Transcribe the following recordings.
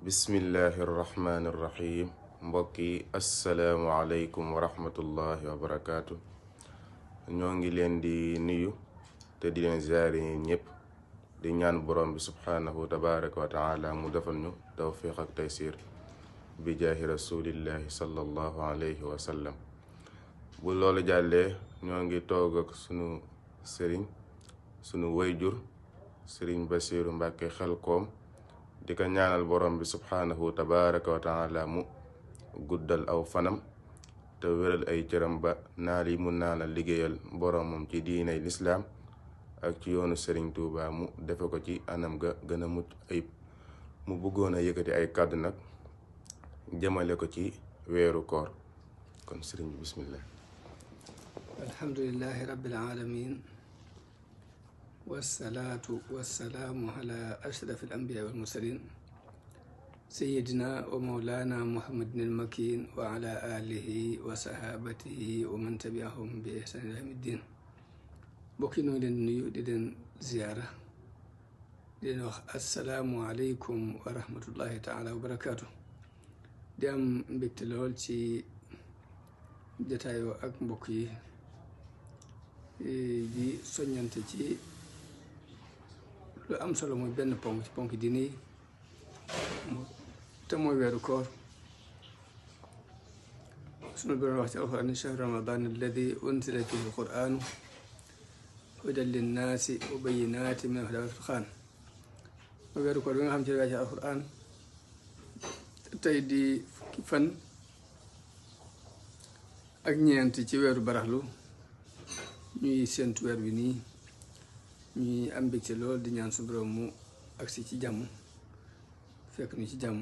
bismillahi irrahmani irrahim mbokki assalaamu aleykum wa rahmatullahi wa barakaatu. ñoo ngi leen di nuyu te di leen ziyaare ñëpp di ñaan borom bi subhaanahu tabaraka wa taala mu defal ñu tawfiq ak taysir bi jaahi rasulillahi sallallahu alayhi wa sallam. bu loolu jàllee ñoo ngi toog ak sunu sëriñ sunu wayjur sëriñ Basiiru Mbàkke Xelkom di ko ñaanal borom bi subhaanahu tabaraka wa taala mu guddal aw fanam te wéral ay cëram ba naal yi mun naa la liggéeyal boromam ci diinay lislaam ak ci yoonu Sëriñ Tuuba mu defe ko ci anam ga gën a mucc ayib. mu bëggoon a yëkkati ay kàddu nag jëmale ko ci weeru koor, kon sëriñ bi bismillah. alhamdulillahi rabbil alamin wassalaatu wassalaamu ala ashrafil anbiyaa wal mursalin sayyidina wa mawlana muhammadin al-makin wa ala alihi wa sahabatihi wa man tabi'ahum bi ihsan ila yawmi ddin. mbokk yi noo leen nuyu di leen ziyaara di leen wax assalaamu aleykum wa rahmatullahi taala wa barakaatu. di am mbégte lool ci jataayoo ak mbokk yi di soññante ci lu am solo mooy benn ponk ci ponk diine yi te mooy weeru koor. sunu Boroom wax ci alquran ni shahru ramadan alladi unzila fihi alquranu hudan linnaasi wa bayyinatin min alhuda wal furqan. mooy weeru koor bi nga xam ci la wàcce alquran tey di fukki fan ak ñeent ci weeru baraxlu ñuy séentu weer bi nii ñuy am mbégte lool di ñaan suñu Boroom mu agsi ci jàmm fekk ñu ci jàmm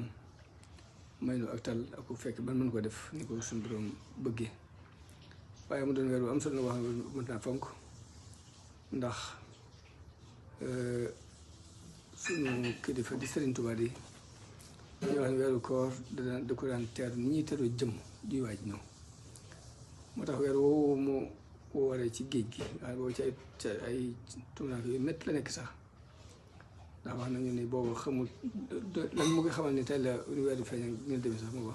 may nu ak tal ak ku fekk ban mën ko def ni ko suñu Boroom bëggee. waaye mu doon weer bu am solo na wax mën naa fonk ndax suñu kilifa di Sëriñ Tuubaa di ñu wax ne weeru koor da ko daan teer ni ñuy teroo jëm juy waaj ñëw. moo tax weer woowu mu waree ci géej gi waaye boobu ci ay tuunaak yu métti la nekk sax ndax wax nañu ni boobu xamul lan mu ngi xamal ni tey la weer bi feeñ ñu demee sax mu ba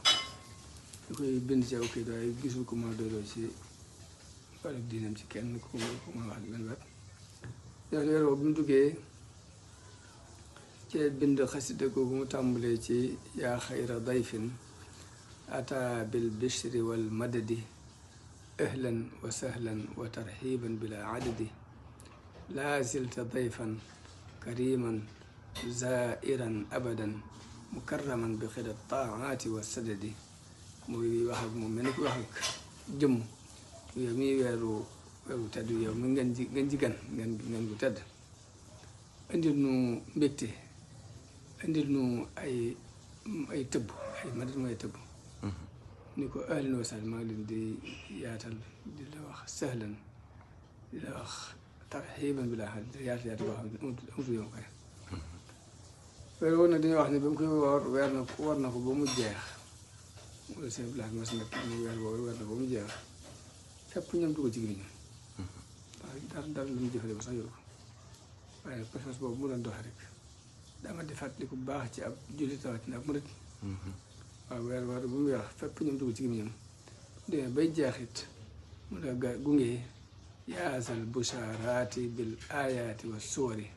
da koy bind ci aw kayit waaye gisul ko ma doyloo ci wàllu diinam ci kenn ku ma wax benn wet. ñoo weer woowu bi mu duggee ci bind xasida googu mu tàmbalee ci yaa xayra dayfin ata bil bishri wal madadi ahlan wa sahlan wa tarxiban bila adadi laa zilta dayfan kariman zairan abadan mukarraman bi xida taati wa sadadi. muy wax ak moom mel ni ku wax ak jëmm yow mi weeru tedd yow mi ngeen ji gan ngeen gu tedd indil nu mbégte indil nu ay tëbb ay madad mooy tëbb ni ko ahlan wa sahlan maa ngi leen di yaatal di la wax sahlan di la wax tarxiban bi laa xam ne yaatu boo xam ne amatu yoon koy weer woon nag dañuy wax ne ba mu koy war na ko ba mu jeex wala seen blaat mas nekk mu weer boobu war na ba mu jeex fépp ñam du ko ci gémmiñam waaw dara lu mu jëfale ba sax yoru ko waaye pas-pas boobu mu doon doxe rek dama di fàttali ku baax ci ab jullit rawatina ab murit. waaw weer bu mu weex fépp ñoom dugg ci gémmiñam demee bay jeexit mu la gunge yaasal bushaaraati bil ayaati wa suwari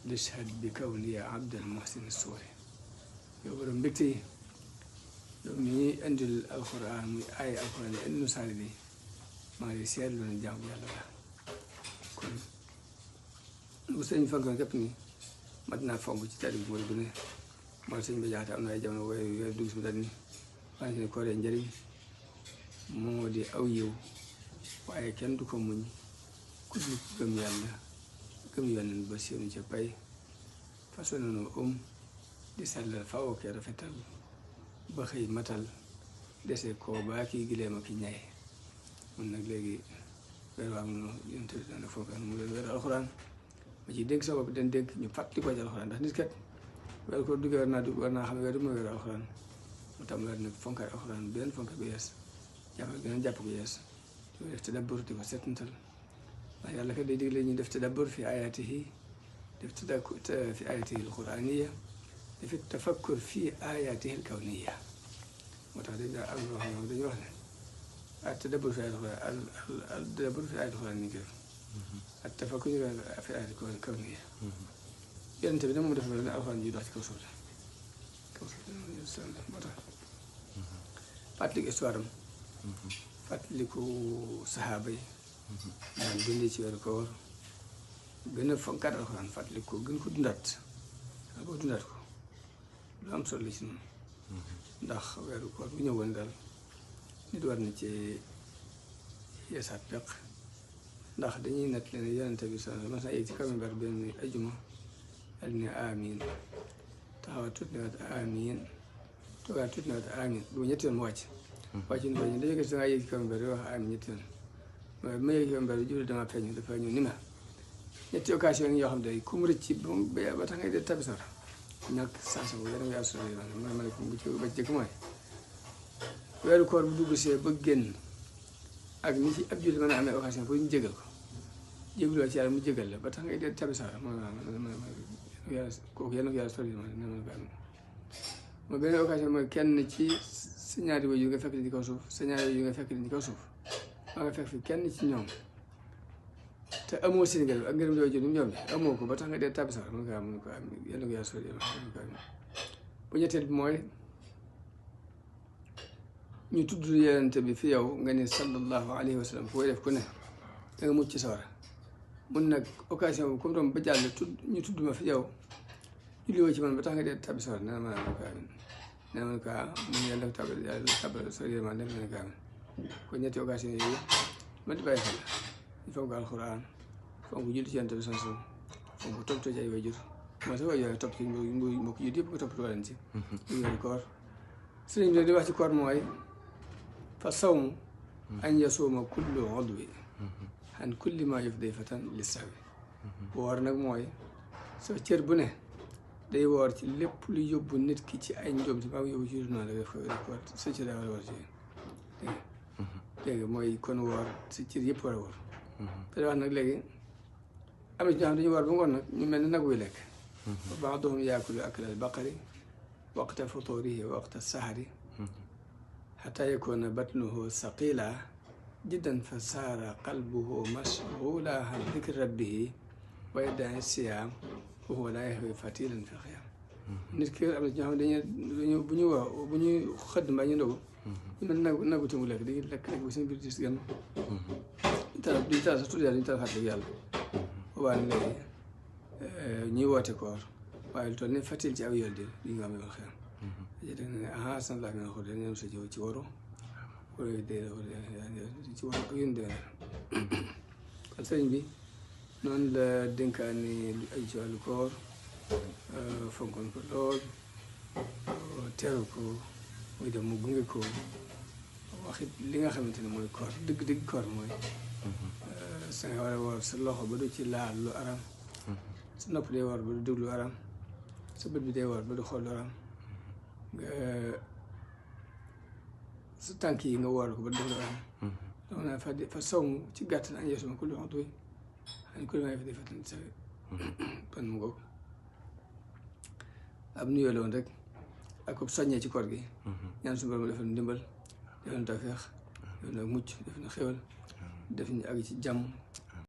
lishhad bi kawni ya abdal muhsin suwari. yow borom mbégte yi yow mi indil alquran muy ay alquran yi indi nu saali bi maa ngi seetlu ne jàmm yàlla la kon lu sëñ fankoon képp ni mat naa fonk ci tari bi mooy bu ne mooy sëñ bi jaxate am na ay jamono weer dugg si mu dal ni waaye ne kooree njëriñ moo di aw yiw waaye kenn du ko muñ ku dul gëm yàlla gëm yonent ba séenu ca pay façon noonu di sellal faw ke rafetal ba xëy matal dese koo baa kii gileem ak ki ñay. mun nag léegi weer waa mu yonent dana fonk mu leen weer alxuraan ma ciy dénk sa bopp den dénk ñu fàttali ko ci alxuraan ndax nit kat weer ko duggee war naa xam ne weer du mooy weer alxuraan mu tàmbali nag fonkaay alxuraan beneen fonk bu yees jàpp ko yees di def tadabbur di ko seetantal ndax yàlla kat day digle ñu def tadabbur fi ayaatihi def fi ayaatihi alquraaniya dafi tafakkur fii ayaatihi al-kawniya moo tax dañ daa am loo xam ne dañuy wax ne at-tadabbur fi ayaati al-tadabbur fi ayaati al-Qur'aan ni ko at-tafakkur fi ayaati al-kawniya yonent bi nag moom dafa mel ne alxuraan ji dox ci kaw suuf la moo tax fàttaliku histoire am fàttaliku saxaaba yi daan dundee ci weeru koor gën a fonkaat alxuraan fàttaliku ko gën ko dundaat boo dundaat ko lu am solo la ci noonu ndax weeru koor bu ñëwoon daal nit war na ci yeesaat peq ndax dañuy natt leen yonente bi sa mas na yéeg ci kaw minbar benn ajuma dal ne amiin taxawaat tuuti ne waat amiin toogaat tuuti ne waat amiin bu ñetti yoon mu wàcc ni ko ñu dañu gis dangaa yéeg ci kaw minbar di wax amiin ñetti yoon waaye ma yéeg ci kaw minbar bi jublu dama feeñ dafa ñëw ni ma ñetti occasion yi yoo xam ne ku mu rëcc ba tax ngay dee tabi sawara ñàkk sansa bu yéen a ngi assuré ma ne ko ba ci jëkk mooy weeru koor bu dugg see ba génn ak ni ci ab jullit mën a amee occasion pour ñu jégal ko jégaloo ci yàlla mu jégal la ba tax ngay dee tabi sawara kooku yéen a ngi assuré ma benn occasion mooy kenn ci sa ñaari waajur nga fekk ni ci kaw suuf sa ñaari waajur nga fekk ni ci kaw suuf maa nga fekk fi kenn ci ñoom te amoo seen ngërëm ak ngërëm yooyu jënd ñoom amoo ko ba tax nga dee tàbbi sax mun ko am yàlla nga yàlla sori bu ñetteel bi mooy ñu tudd yonent bi fi yow nga ne sallallahu alayhi wa sallam fooy def ku ne da nga mucc ci sawara mun nag occasion bu comme doom ba jàll ñu tudd ma fi yow julli woo ci man ba tax nga dee tàbbi sawara nee na ma ko amin nee na ma ko mun yàlla tàbbal sori ma def ko amin kon ñetti occasion yooyu ma di bàyyi xel fonk alxuraan fonk julli ci yonent bi sansu fonk toppatoo ci ay waajur mooy sax waajur topp ci mbokk jullit yëpp ko toppatoo leen ci weeru koor sëriñ bi di wax ci koor mooy fa sawmu an yasuuma kullu udwi an kulli ma yufdi fatan li sahwi woor nag mooy soo cër bu ne day woor ci lépp lu yóbbu nit ki ci ay njoom si maa ngi yóbbu ci noonu la def ko koor sa cër daa war a woor ci dégg nga mooy kon woor sa cër yëpp war a woor te wax nag léegi am na ci ñoo xam dañu war ba ngoon nag ñu mel ne nag wuy lekk ba'duhum yaakulu akla al-baqari waqta futurihi wa waqta sahari hatta yakuna batnuhu saqila jiddan fa saara qalbuhu mashghula an dhikri rabbihi wa yada'i siyam wa huwa la yahwi fatilan fi khiyam nit ki am na ci ñoo xam dañu bu ñuy xëdd mbaa ñu ndogu ñu mel nagu te mu lekk dañuy lekk ba seen biir dis gan duñ taal sax tudd yàlla duñu taal fàttali yàlla boobaa ne léegi ñuy woote koor waaye lu toll ne fatil ci aw yol di li nga xam ne xeam dé ne aha san laa mi na xo de ñoom sa jëw ci waru wala dé ci waru ak yun dee kon sëriñ bi noonu la dénkaane lu ay ci wàllu koor fonkoon ko lool teeru ko muy dem mu gunge ko waxit li nga xamante ne mooy koor dëgg-dëgg koor mooy sa nga war a woor sa loxo ba du ci laal lu aram sa nopp day woor ba du déglu aram sa bët bi day woor ba du xool lu aram sa tànk yi nga woor ko ba du def lu aram donc naa fa sawmu ci gàttal an yasuma kullu udwi an kulli ma yufdi fatan sa pan mu ngoog ab nuyoo la woon rek ak ko soññee ci koor gi ñaan suñu borom defal ndimbal defal tawfeex defal na mucc defal na xéwal def ñu àgg ci jàmm